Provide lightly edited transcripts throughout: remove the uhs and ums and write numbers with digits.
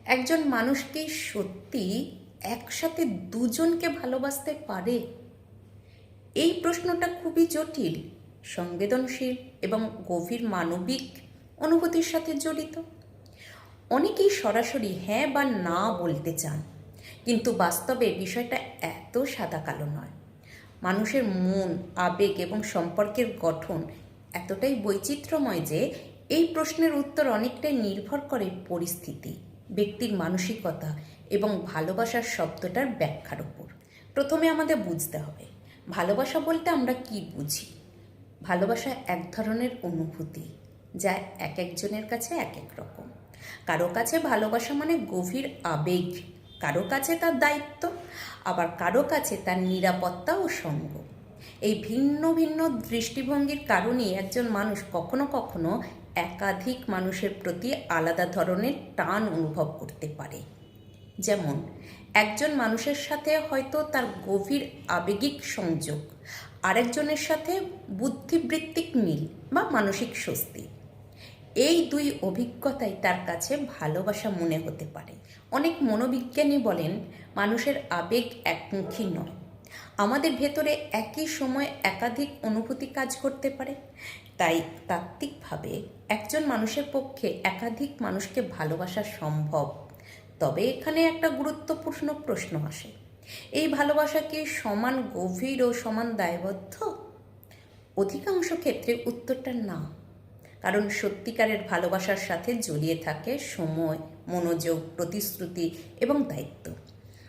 একজন মানুষ কি সত্যি একসাথে দুজনকে ভালোবাসতে পারে? এই প্রশ্নটা খুবই জটিল, সংবেদনশীল এবং গভীর মানবিক অনুভূতির সাথে জড়িত। অনেকেই সরাসরি হ্যাঁ বা না বলতে চান, কিন্তু বাস্তবে বিষয়টা এত সাদা কালো নয়। মানুষের মন, আবেগ এবং সম্পর্কের গঠন এতটাই বৈচিত্র্যময় যে এই প্রশ্নের উত্তর অনেকটাই নির্ভর করে পরিস্থিতি, ব্যক্তির মানসিকতা এবং ভালোবাসার শব্দটার ব্যাখ্যার উপর। প্রথমে আমাদের বুঝতে হবে ভালোবাসা বলতে আমরা কি বুঝি। ভালোবাসা এক ধরনের অনুভূতি, যা এক একজনের কাছে এক এক রকম। কারো কাছে ভালোবাসা মানে গভীর আবেগ, কারো কাছে তার দায়িত্ব, আবার কারো কাছে তার নিরাপত্তা ও সঙ্গ। এই ভিন্ন ভিন্ন দৃষ্টিভঙ্গির কারণেই একজন মানুষ কখনো কখনো একাধিক মানুষের প্রতি আলাদা ধরনের টান অনুভব করতে পারে। যেমন একজন মানুষের সাথে হয়তো তার গভীর আবেগিক সংযোগ, আরেকজনের সাথে বুদ্ধিবৃত্তিক মিল বা মানসিক স্বস্তি। এই দুই অভিজ্ঞতাই তার কাছে ভালোবাসা মনে হতে পারে। অনেক মনোবিজ্ঞানী বলেন মানুষের আবেগ একমুখী নয়, আমাদের ভেতরে একই সময় একাধিক অনুভূতি কাজ করতে পারে। তাই তাত্ত্বিকভাবে একজন মানুষের পক্ষে একাধিক মানুষকে ভালোবাসা সম্ভব। তবে এখানে একটা গুরুত্বপূর্ণ প্রশ্ন আসে, এই ভালোবাসা কি সমান গভীর ও সমান দায়বদ্ধ? অধিকাংশ ক্ষেত্রে উত্তরটা না, কারণ সত্যিকারের ভালোবাসার সাথে জড়িয়ে থাকে সময়, মনোযোগ, প্রতিশ্রুতি এবং দায়িত্ব,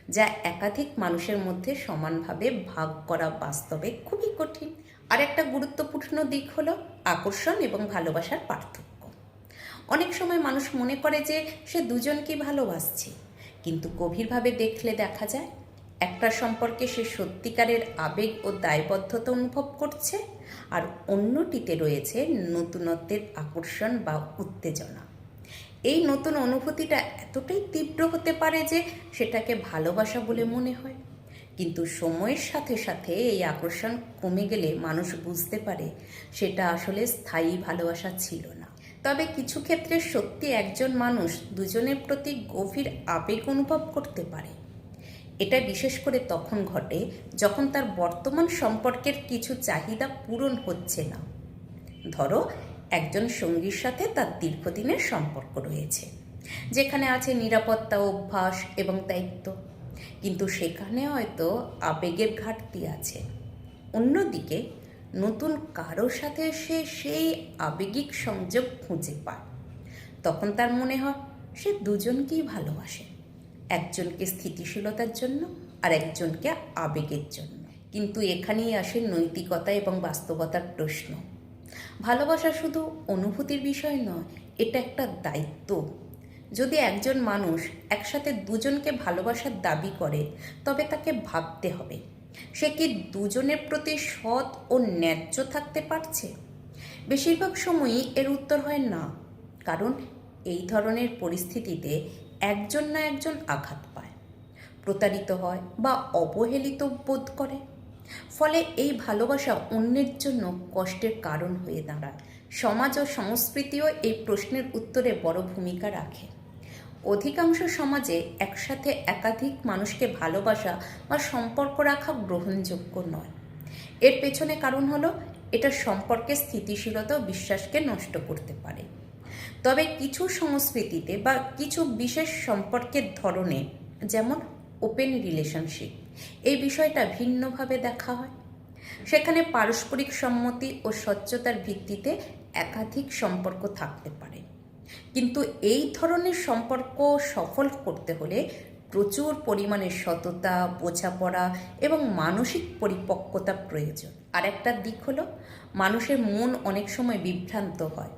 যা একাধিক মানুষের মধ্যে সমানভাবে ভাগ করা বাস্তবে খুবই কঠিন। আর একটা গুরুত্বপূর্ণ দিক হলো আকর্ষণ এবং ভালোবাসার পার্থক্য। অনেক সময় মানুষ মনে করে যে সে দুজনকেই ভালোবাসছে, কিন্তু গভীরভাবে দেখলে দেখা যায় একটা সম্পর্কে সে সত্যিকারের আবেগ ও দায়বদ্ধতা অনুভব করছে, আর অন্যটিতে রয়েছে নতুনত্বের আকর্ষণ বা উত্তেজনা। এই নতুন অনুভূতিটা এতটাই তীব্র হতে পারে যে সেটাকে ভালোবাসা বলে মনে হয়, কিন্তু সময়ের সাথে সাথে এই আকর্ষণ কমে গেলে মানুষ বুঝতে পারে সেটা আসলে স্থায়ী ভালোবাসা ছিল না। তবে কিছু ক্ষেত্রে সত্যি একজন মানুষ দুজনের প্রতি গভীর আবেগ অনুভব করতে পারে। এটা বিশেষ করে তখন ঘটে যখন তার বর্তমান সম্পর্কের কিছু চাহিদা পূরণ হচ্ছে না। ধরো একজন সঙ্গীর সাথে তার দীর্ঘদিনের সম্পর্ক রয়েছে, যেখানে আছে নিরাপত্তা, অভ্যাস এবং দায়িত্ব, কিন্তু সেখানে হয়তো আবেগের ঘাটতি আছে। অন্যদিকে নতুন কারো সাথে সে সেই আবেগিক সংযোগ খুঁজে পায়। তখন তার মনে হয় সে দুজনকেই ভালোবাসে, একজনকে স্থিতিশীলতার জন্য আর একজনকে আবেগের জন্য। কিন্তু এখানেই আসে নৈতিকতা এবং বাস্তবতার প্রশ্ন। ভালোবাসা শুধু অনুভূতির বিষয় নয়, এটা একটা দায়িত্ব। যদি একজন মানুষ একসাথে দুজনকে ভালোবাসার দাবি করে, তবে তাকে ভাবতে হবে সে কি দুজনের প্রতি সৎ ও ন্যায্য থাকতে পারছে। বেশিরভাগ সময়ই এর উত্তর হয় না, কারণ এই ধরনের পরিস্থিতিতে একজন না একজন আঘাত পায়, প্রতারিত হয় বা অবহেলিত বোধ করে। ফলে এই ভালোবাসা অন্যের জন্য কষ্টের কারণ হয়ে দাঁড়ায়। সমাজ ও সংস্কৃতিও এই প্রশ্নের উত্তরে বড় ভূমিকা রাখে। অধিকাংশ সমাজে একসাথে একাধিক মানুষকে ভালোবাসা বা সম্পর্ক রাখা গ্রহণযোগ্য নয়। এর পেছনে কারণ হলো এটা সম্পর্কের স্থিতিশীলতা ও বিশ্বাসকে নষ্ট করতে পারে। তবে কিছু সংস্কৃতিতে বা কিছু বিশেষ সম্পর্কের ধরনে, যেমন ওপেন রিলেশনশিপ, এই বিষয়টা ভিন্নভাবে দেখা হয়। সেখানে পারস্পরিক সম্মতি ও স্বচ্ছতার ভিত্তিতে একাধিক সম্পর্ক থাকতে পারে। কিন্তু এই ধরনের সম্পর্ক সফল করতে হলে প্রচুর পরিমাণে সততা, বোঝাপড়া এবং মানসিক পরিপক্কতা প্রয়োজন। আর একটা দিক হলো মানুষের মন অনেক সময় বিভ্রান্ত হয়।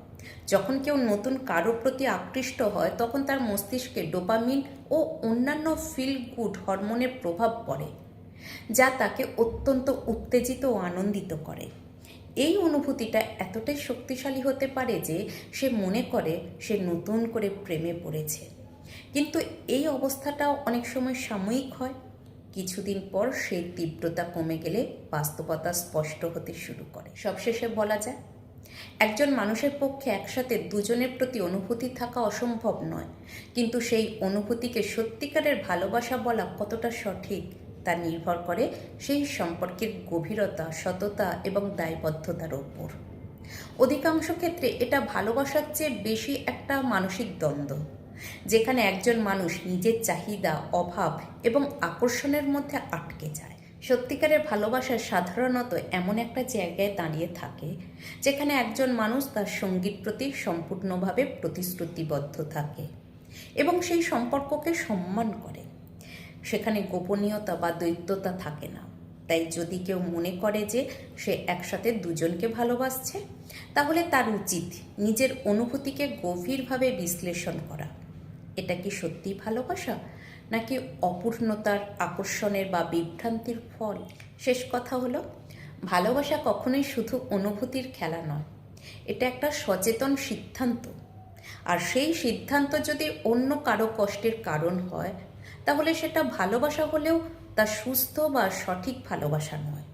যখন কেউ নতুন কারো প্রতি আকৃষ্ট হয়, তখন তার মস্তিষ্কে ডোপামিন ও অন্যান্য ফিল গুড হরমোনের প্রভাব পড়ে, যা তাকে অত্যন্ত উত্তেজিত ও আনন্দিত করে। এই অনুভূতিটা এতটাই শক্তিশালী হতে পারে যে সে মনে করে সে নতুন করে প্রেমে পড়েছে। কিন্তু এই অবস্থাটাও অনেক সময় সাময়িক হয়। কিছুদিন পর সেই তীব্রতা কমে গেলে বাস্তবতা স্পষ্ট হতে শুরু করে। সবশেষে বলা যায়, একজন মানুষের পক্ষে একসাথে দুজনের প্রতি অনুভূতি থাকা অসম্ভব নয়, কিন্তু সেই অনুভূতিকে সত্যিকারের ভালোবাসা বলা কতটা সঠিক তা নির্ভর করে সেই সম্পর্কের গভীরতা, সততা এবং দায়বদ্ধতার ওপর। অধিকাংশ ক্ষেত্রে এটা ভালোবাসার চেয়ে বেশি একটা মানসিক দ্বন্দ্ব, যেখানে একজন মানুষ নিজের চাহিদা, অভাব এবং আকর্ষণের মধ্যে আটকে যায়। সত্যিকারের ভালোবাসা সাধারণত এমন একটা জায়গায় দাঁড়িয়ে থাকে যেখানে একজন মানুষ তার সঙ্গীর প্রতি সম্পূর্ণভাবে প্রতিশ্রুতিবদ্ধ থাকে এবং সেই সম্পর্ককে সম্মান করে। সেখানে গোপনীয়তা বা দ্বৈততা থাকে না। তাই যদি কেউ মনে করে যে সে একসাথে দুজনকে ভালোবাসছে, তাহলে তার উচিত নিজের অনুভূতিকে গভীরভাবে বিশ্লেষণ করা। এটা কি সত্যিই ভালোবাসা, নাকি অপূর্ণতার, আকর্ষণের বা বিভ্রান্তির ফল? শেষ কথা হলো, ভালোবাসা কখনোই শুধু অনুভূতির খেলা নয়, এটা একটা সচেতন সিদ্ধান্ত। আর সেই সিদ্ধান্ত যদি অন্য কারো কষ্টের কারণ হয়, তাহলে সেটা ভালোবাসা হলেও তা সুস্থ বা সঠিক ভালোবাসা নয়।